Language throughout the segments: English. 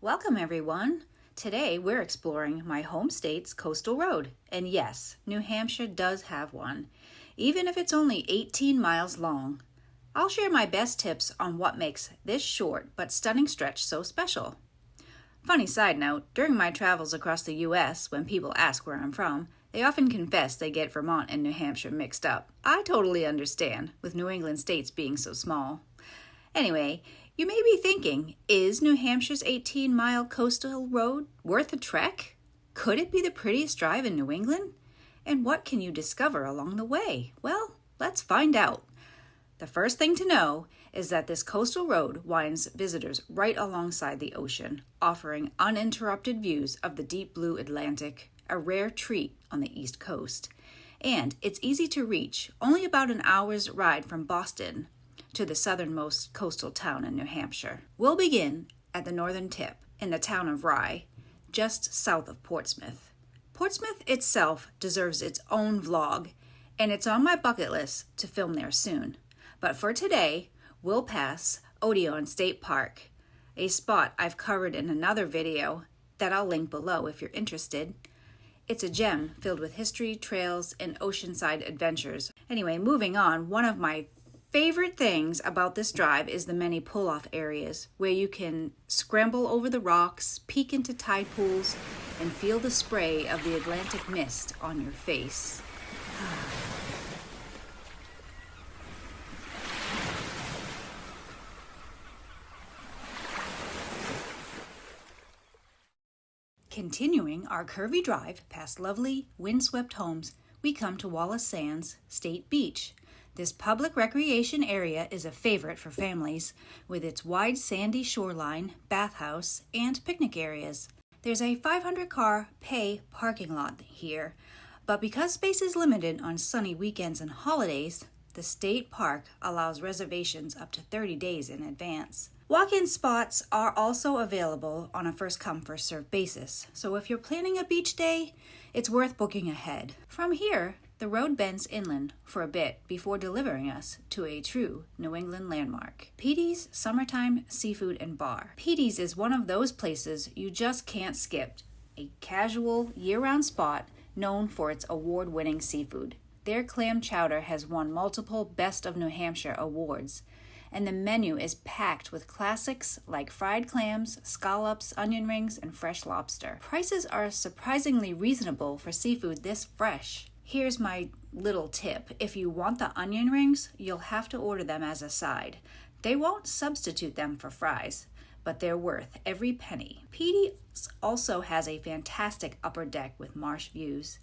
Welcome everyone! Today we're exploring my home state's coastal road. And yes, New Hampshire does have one, even if it's only 18 miles long. I'll share my best tips on what makes this short but stunning stretch so special. Funny side note, during my travels across the US, when people ask where I'm from, they often confess they get Vermont and New Hampshire mixed up. I totally understand, with New England states being so small. Anyway, you may be thinking, is New Hampshire's 18-mile coastal road worth a trek? Could it be the prettiest drive in New England? And what can you discover along the way? Well, let's find out. The first thing to know is that this coastal road winds visitors right alongside the ocean, offering uninterrupted views of the deep blue Atlantic, a rare treat on the East Coast. And it's easy to reach, only about an hour's ride from Boston to the southernmost coastal town in New Hampshire. We'll begin at the northern tip in the town of Rhode, just south of Portsmouth. Portsmouth itself deserves its own vlog, and it's on my bucket list to film there soon. But for today, we'll pass Odiorne State Park, a spot I've covered in another video that I'll link below if you're interested. It's a gem filled with history, trails, and oceanside adventures. Anyway, moving on, one of my favorite things about this drive is the many pull-off areas where you can scramble over the rocks, peek into tide pools, and feel the spray of the Atlantic mist on your face. Continuing our curvy drive past lovely, windswept homes, we come to Wallace Sands State Beach. This public recreation area is a favorite for families, with its wide sandy shoreline, bathhouse, and picnic areas. There's a 500-car pay parking lot here, but because space is limited on sunny weekends and holidays, the state park allows reservations up to 30 days in advance. Walk-in spots are also available on a first-come, first-served basis, so if you're planning a beach day, it's worth booking ahead. From here, the road bends inland for a bit before delivering us to a true New England landmark, Petey's Summertime Seafood and Bar. Petey's is one of those places you just can't skip, a casual, year-round spot known for its award-winning seafood. Their clam chowder has won multiple Best of New Hampshire awards, and the menu is packed with classics like fried clams, scallops, onion rings, and fresh lobster. Prices are surprisingly reasonable for seafood this fresh. Here's my little tip. If you want the onion rings, you'll have to order them as a side. They won't substitute them for fries, but they're worth every penny. Petey's also has a fantastic upper deck with marsh views.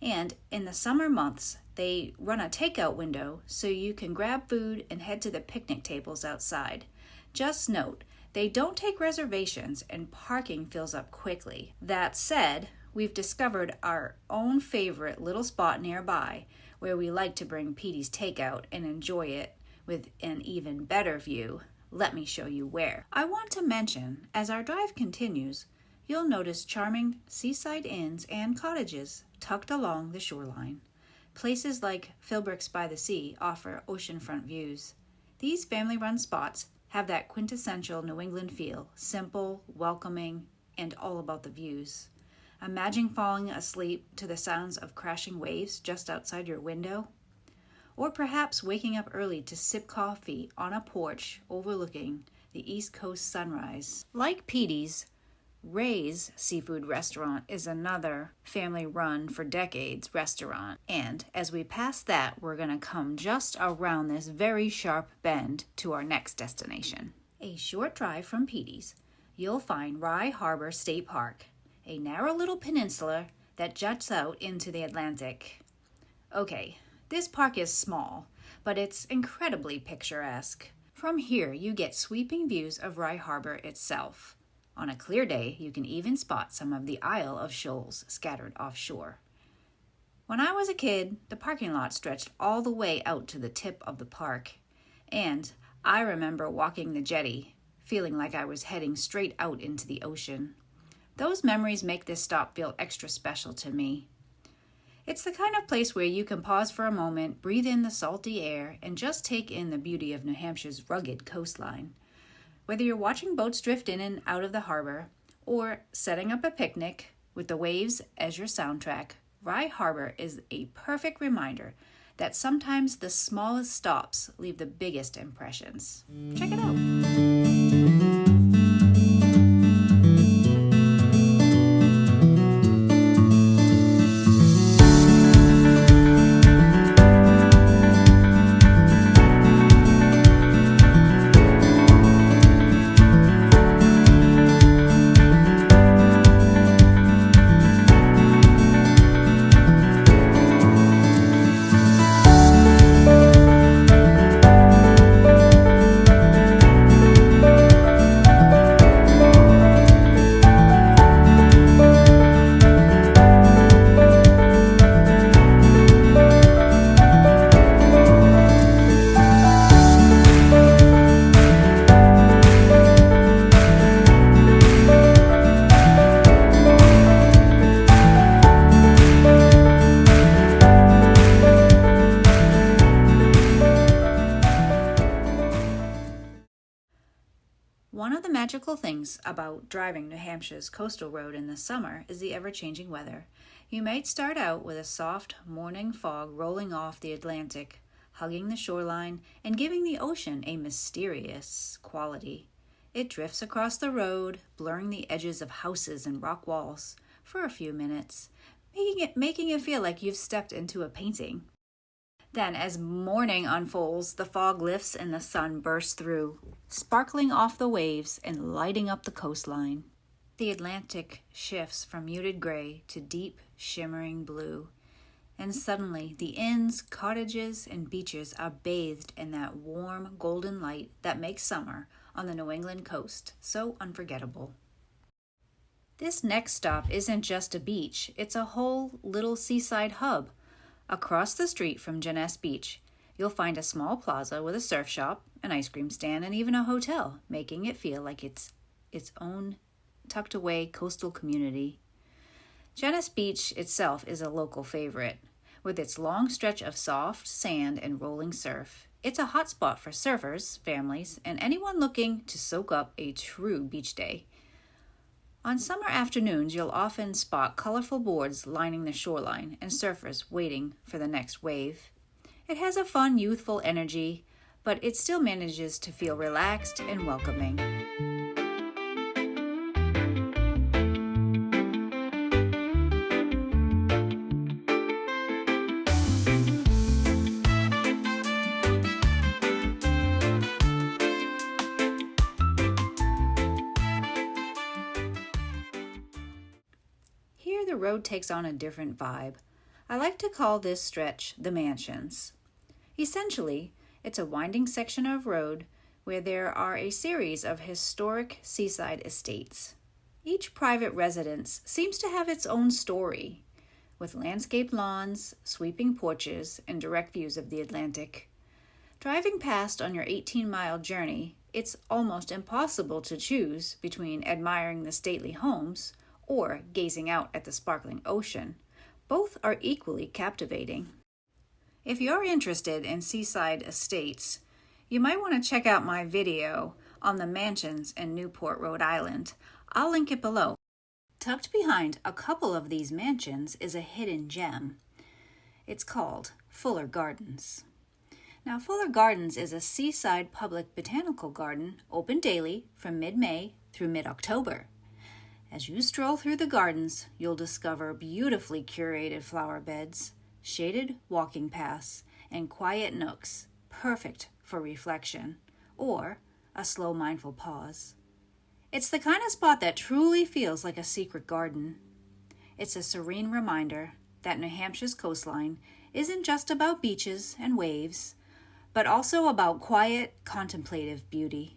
And in the summer months, they run a takeout window so you can grab food and head to the picnic tables outside. Just note, they don't take reservations and parking fills up quickly. That said, we've discovered our own favorite little spot nearby where we like to bring Petey's takeout and enjoy it with an even better view. Let me show you where. I want to mention, as our drive continues, you'll notice charming seaside inns and cottages tucked along the shoreline. Places like Wentworth-by-the-Sea offer oceanfront views. These family-run spots have that quintessential New England feel, simple, welcoming, and all about the views. Imagine falling asleep to the sounds of crashing waves just outside your window. Or perhaps waking up early to sip coffee on a porch overlooking the East Coast sunrise. Like Petey's, Ray's Seafood Restaurant is another family-run for decades restaurant. And as we pass that, we're going to come just around this very sharp bend to our next destination. A short drive from Petey's, you'll find Rye Harbor State Park, a narrow little peninsula that juts out into the Atlantic. Okay, this park is small, but it's incredibly picturesque. From here, you get sweeping views of Rye Harbor itself. On a clear day, you can even spot some of the Isle of Shoals scattered offshore. When I was a kid, the parking lot stretched all the way out to the tip of the park, and I remember walking the jetty, feeling like I was heading straight out into the ocean. Those memories make this stop feel extra special to me. It's the kind of place where you can pause for a moment, breathe in the salty air, and just take in the beauty of New Hampshire's rugged coastline. Whether you're watching boats drift in and out of the harbor, or setting up a picnic with the waves as your soundtrack, Rye Harbor is a perfect reminder that sometimes the smallest stops leave the biggest impressions. Check it out. One of the magical things about driving New Hampshire's coastal road in the summer is the ever-changing weather. You might start out with a soft morning fog rolling off the Atlantic, hugging the shoreline and giving the ocean a mysterious quality. It drifts across the road, blurring the edges of houses and rock walls for a few minutes, making it feel like you've stepped into a painting. Then, as morning unfolds, the fog lifts and the sun bursts through, sparkling off the waves and lighting up the coastline. The Atlantic shifts from muted gray to deep, shimmering blue, and suddenly the inns, cottages, and beaches are bathed in that warm, golden light that makes summer on the New England coast so unforgettable. This next stop isn't just a beach, it's a whole little seaside hub. Across the street from Jeunesse Beach, you'll find a small plaza with a surf shop, an ice cream stand, and even a hotel, making it feel like it's its own tucked-away coastal community. Jeunesse Beach itself is a local favorite. With its long stretch of soft sand and rolling surf, it's a hot spot for surfers, families, and anyone looking to soak up a true beach day. On summer afternoons, you'll often spot colorful boards lining the shoreline and surfers waiting for the next wave. It has a fun, youthful energy, but it still manages to feel relaxed and welcoming. Here the road takes on a different vibe. I like to call this stretch the Mansions. Essentially, it's a winding section of road where there are a series of historic seaside estates. Each private residence seems to have its own story, with landscaped lawns, sweeping porches, and direct views of the Atlantic. Driving past on your 18-mile journey, it's almost impossible to choose between admiring the stately homes or gazing out at the sparkling ocean. Both are equally captivating. If you're interested in seaside estates, you might want to check out my video on the mansions in Newport, Rhode Island. I'll link it below. Tucked behind a couple of these mansions is a hidden gem. It's called Fuller Gardens. Now, Fuller Gardens is a seaside public botanical garden open daily from mid-May through mid-October. As you stroll through the gardens, you'll discover beautifully curated flower beds, shaded walking paths, and quiet nooks, perfect for reflection or a slow, mindful pause. It's the kind of spot that truly feels like a secret garden. It's a serene reminder that New Hampshire's coastline isn't just about beaches and waves, but also about quiet, contemplative beauty.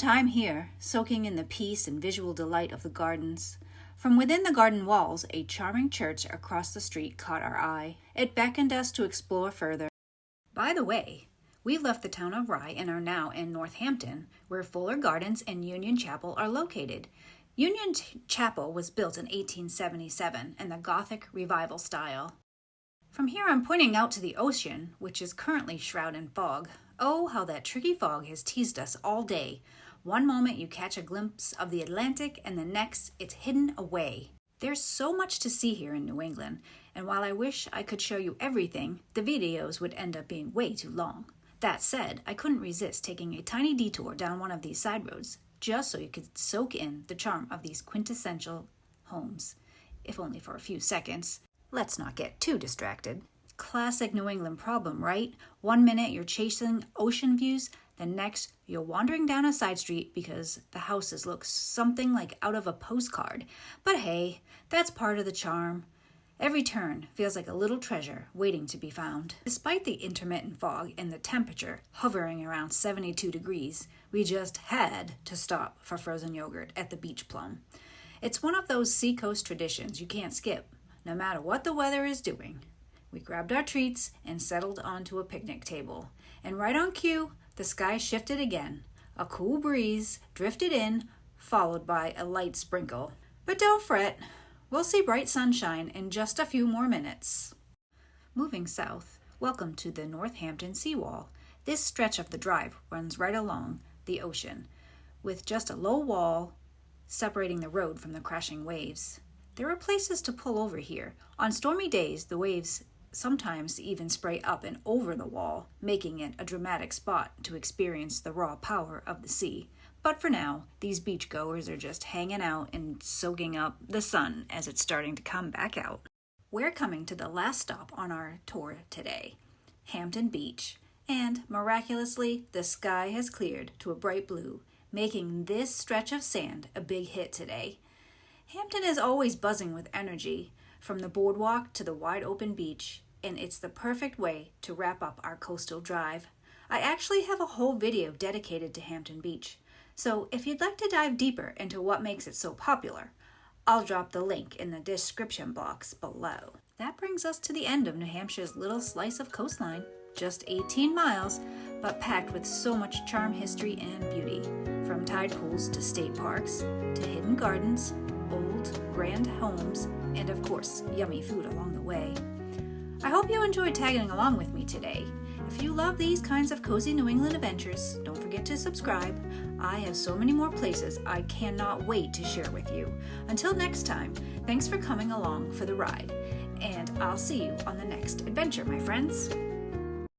time here, soaking in the peace and visual delight of the gardens. From within the garden walls, a charming church across the street caught our eye. It beckoned us to explore further. By the way, we've left the town of Rye and are now in Northampton, where Fuller Gardens and Union Chapel are located. Union Chapel was built in 1877 in the Gothic Revival style. From here I'm pointing out to the ocean, which is currently shrouded in fog. Oh, how that tricky fog has teased us all day. One moment you catch a glimpse of the Atlantic and the next it's hidden away. There's so much to see here in New England, and while I wish I could show you everything, the videos would end up being way too long. That said, I couldn't resist taking a tiny detour down one of these side roads, just so you could soak in the charm of these quintessential homes, if only for a few seconds. Let's not get too distracted. Classic New England problem, right? One minute you're chasing ocean views, the next you're wandering down a side street because the houses look something like out of a postcard. But hey, that's part of the charm. Every turn feels like a little treasure waiting to be found. Despite the intermittent fog and the temperature hovering around 72 degrees, we just had to stop for frozen yogurt at the beach Plum. It's one of those seacoast traditions you can't skip, no matter what the weather is doing. We grabbed our treats and settled onto a picnic table. And right on cue, the sky shifted again. A cool breeze drifted in, followed by a light sprinkle. But don't fret, we'll see bright sunshine in just a few more minutes. Moving south, welcome to the Northampton seawall. This stretch of the drive runs right along the ocean, with just a low wall separating the road from the crashing waves. There are places to pull over here. On stormy days, the waves sometimes even spray up and over the wall, making it a dramatic spot to experience the raw power of the sea. But for now, these beachgoers are just hanging out and soaking up the sun as it's starting to come back out. We're coming to the last stop on our tour today, Hampton Beach, and miraculously, the sky has cleared to a bright blue, making this stretch of sand a big hit today. Hampton is always buzzing with energy, from the boardwalk to the wide open beach, and it's the perfect way to wrap up our coastal drive. I actually have a whole video dedicated to Hampton Beach, so if you'd like to dive deeper into what makes it so popular, I'll drop the link in the description box below. That brings us to the end of New Hampshire's little slice of coastline, just 18 miles, but packed with so much charm, history, and beauty, from tide pools to state parks, to hidden gardens, old, grand homes, and of course, yummy food along the way. I hope you enjoyed tagging along with me today. If you love these kinds of cozy New England adventures, don't forget to subscribe. I have so many more places I cannot wait to share with you. Until next time, thanks for coming along for the ride, and I'll see you on the next adventure, my friends.